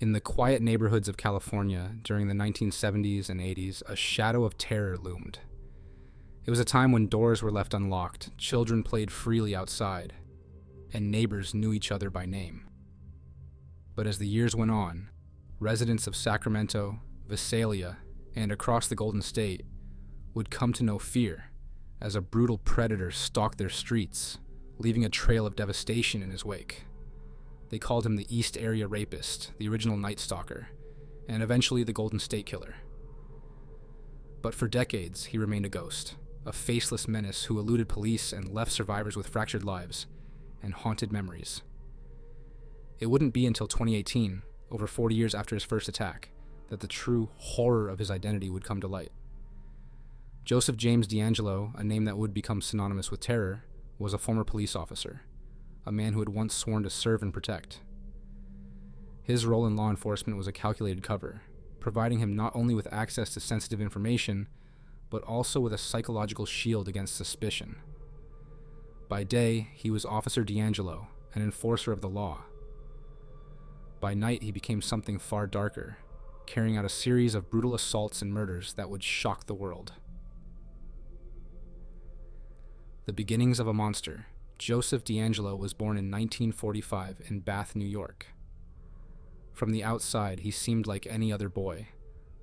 In the quiet neighborhoods of California during the 1970s and 80s, a shadow of terror loomed. It was a time when doors were left unlocked, children played freely outside, and neighbors knew each other by name. But as the years went on, residents of Sacramento, Visalia, and across the Golden State would come to know fear as a brutal predator stalked their streets, leaving a trail of devastation in his wake. They called him the East Area Rapist, the original Night Stalker, and eventually the Golden State Killer. But for decades, he remained a ghost, a faceless menace who eluded police and left survivors with fractured lives and haunted memories. It wouldn't be until 2018, over 40 years after his first attack, that the true horror of his identity would come to light. Joseph James DeAngelo, a name that would become synonymous with terror, was a former police officer, a man who had once sworn to serve and protect. His role in law enforcement was a calculated cover, providing him not only with access to sensitive information, but also with a psychological shield against suspicion. By day, he was Officer DeAngelo, an enforcer of the law. By night, he became something far darker, carrying out a series of brutal assaults and murders that would shock the world. The beginnings of a monster, Joseph DeAngelo was born in 1945 in Bath, New York. From the outside, he seemed like any other boy,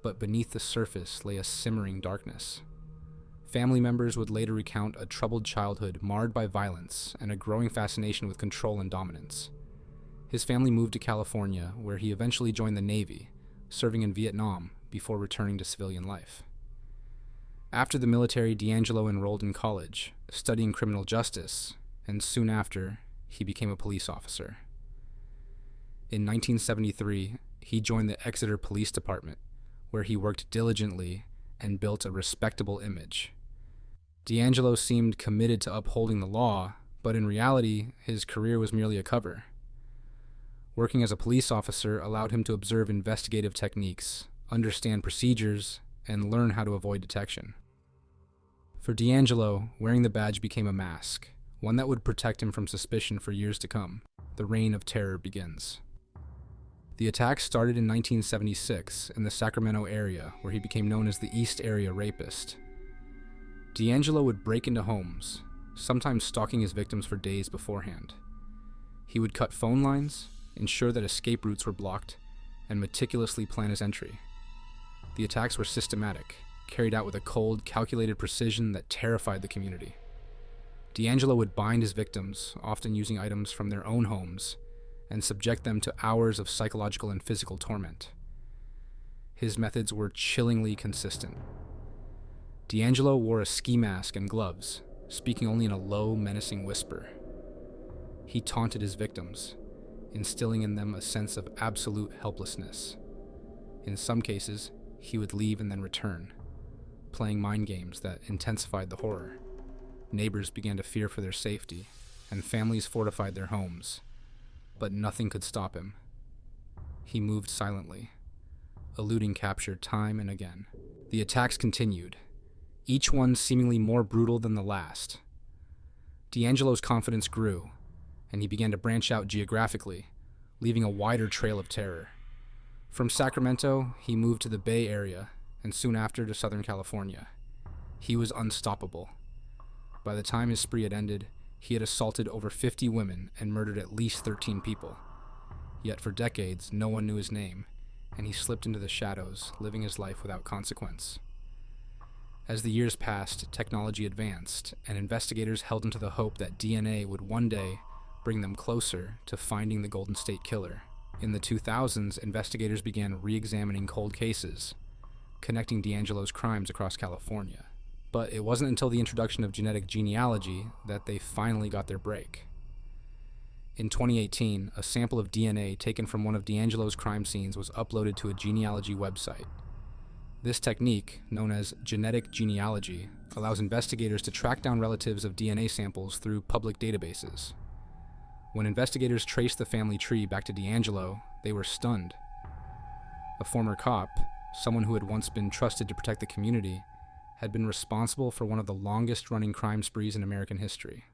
but beneath the surface lay a simmering darkness. Family members would later recount a troubled childhood marred by violence and a growing fascination with control and dominance. His family moved to California, where he eventually joined the Navy, serving in Vietnam before returning to civilian life. After the military, DeAngelo enrolled in college, studying criminal justice, and soon after, he became a police officer. In 1973, he joined the Exeter Police Department, where he worked diligently and built a respectable image. DeAngelo seemed committed to upholding the law, but in reality, his career was merely a cover. Working as a police officer allowed him to observe investigative techniques, understand procedures, and learn how to avoid detection. For DeAngelo, wearing the badge became a mask, one that would protect him from suspicion for years to come. The reign of terror begins. The attack started in 1976 in the Sacramento area, where he became known as the East Area Rapist. DeAngelo would break into homes, sometimes stalking his victims for days beforehand. He would cut phone lines, ensure that escape routes were blocked, and meticulously plan his entry. The attacks were systematic, carried out with a cold, calculated precision that terrified the community. DeAngelo would bind his victims, often using items from their own homes, and subject them to hours of psychological and physical torment. His methods were chillingly consistent. DeAngelo wore a ski mask and gloves, speaking only in a low, menacing whisper. He taunted his victims, instilling in them a sense of absolute helplessness. In some cases, he would leave and then return, playing mind games that intensified the horror. Neighbors began to fear for their safety, and families fortified their homes. But nothing could stop him. He moved silently, eluding capture time and again. The attacks continued, each one seemingly more brutal than the last. DeAngelo's confidence grew, and he began to branch out geographically, leaving a wider trail of terror. From Sacramento, he moved to the Bay Area, and soon after to Southern California. He was unstoppable. By the time his spree had ended, he had assaulted over 50 women and murdered at least 13 people. Yet for decades, no one knew his name, and he slipped into the shadows, living his life without consequence. As the years passed, technology advanced, and investigators held onto the hope that DNA would one day bring them closer to finding the Golden State Killer. In the 2000s, investigators began re-examining cold cases, connecting DeAngelo's crimes across California. But it wasn't until the introduction of genetic genealogy that they finally got their break. In 2018, a sample of DNA taken from one of DeAngelo's crime scenes was uploaded to a genealogy website. This technique, known as genetic genealogy, allows investigators to track down relatives of DNA samples through public databases. When investigators traced the family tree back to DeAngelo, they were stunned. A former cop, someone who had once been trusted to protect the community, had been responsible for one of the longest-running crime sprees in American history.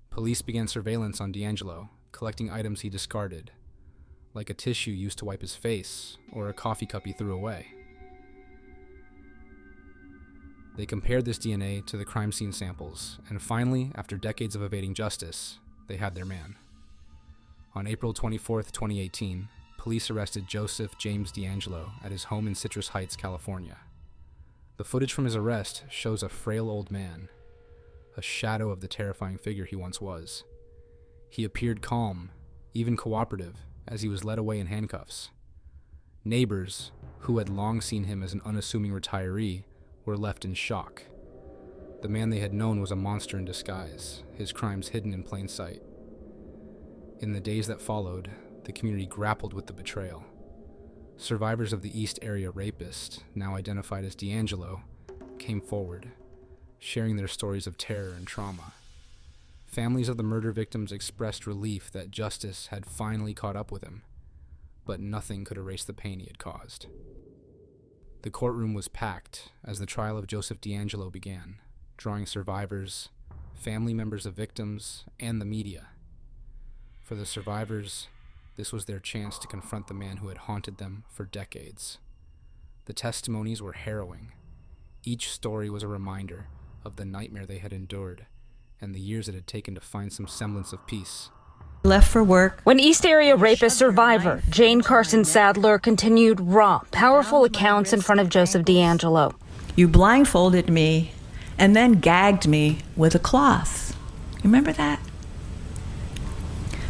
Police began surveillance on DeAngelo, collecting items he discarded, like a tissue used to wipe his face or a coffee cup he threw away. They compared this DNA to the crime scene samples, and finally, after decades of evading justice, they had their man. On April 24, 2018, police arrested Joseph James DeAngelo at his home in Citrus Heights, California. The footage from his arrest shows a frail old man, a shadow of the terrifying figure he once was. He appeared calm, even cooperative, as he was led away in handcuffs. Neighbors, who had long seen him as an unassuming retiree, were left in shock. The man they had known was a monster in disguise, his crimes hidden in plain sight. In the days that followed, the community grappled with the betrayal. Survivors of the East Area Rapist, now identified as DeAngelo, came forward, sharing their stories of terror and trauma. Families of the murder victims expressed relief that justice had finally caught up with him, but nothing could erase the pain he had caused. The courtroom was packed as the trial of Joseph DeAngelo began, drawing survivors, family members of victims, and the media. For the survivors, this was their chance to confront the man who had haunted them for decades. The testimonies were harrowing. Each story was a reminder of the nightmare they had endured and the years it had taken to find some semblance of peace. Left for work. When East Area Rapist survivor Jane Carson Sadler continued raw, powerful accounts in front of Joseph DeAngelo. You blindfolded me and then gagged me with a cloth. You remember that?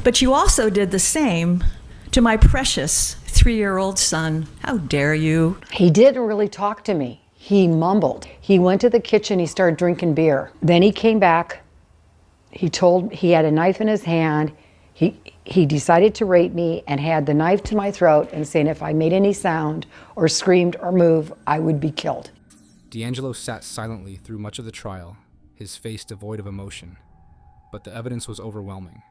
But you also did the same to my precious 3-year-old son. How dare you? He didn't really talk to me. He mumbled. He went to the kitchen, he started drinking beer. Then he came back. He had a knife in his hand. He decided to rape me and had the knife to my throat and saying if I made any sound or screamed or moved, I would be killed. DeAngelo sat silently through much of the trial, his face devoid of emotion. But the evidence was overwhelming.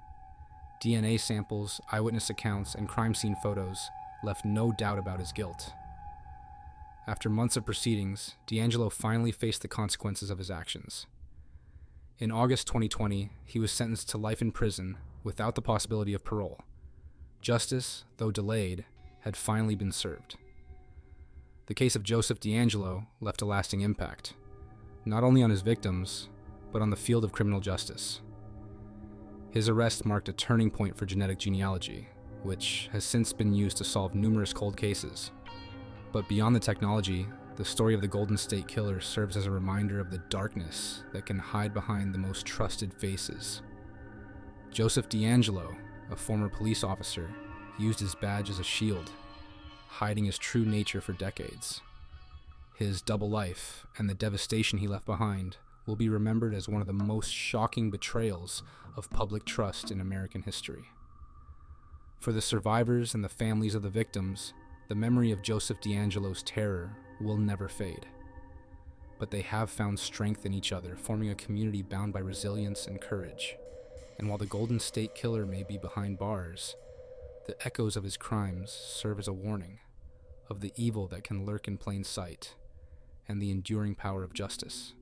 DNA samples, eyewitness accounts, and crime scene photos left no doubt about his guilt. After months of proceedings, DeAngelo finally faced the consequences of his actions. In August 2020, he was sentenced to life in prison without the possibility of parole. Justice, though delayed, had finally been served. The case of Joseph DeAngelo left a lasting impact, not only on his victims, but on the field of criminal justice. His arrest marked a turning point for genetic genealogy, which has since been used to solve numerous cold cases. But beyond the technology, the story of the Golden State Killer serves as a reminder of the darkness that can hide behind the most trusted faces. Joseph DeAngelo, a former police officer, used his badge as a shield, hiding his true nature for decades. His double life and the devastation he left behind will be remembered as one of the most shocking betrayals of public trust in American history. For the survivors and the families of the victims, the memory of Joseph DeAngelo's terror will never fade. But they have found strength in each other, forming a community bound by resilience and courage. And while the Golden State Killer may be behind bars, the echoes of his crimes serve as a warning of the evil that can lurk in plain sight and the enduring power of justice.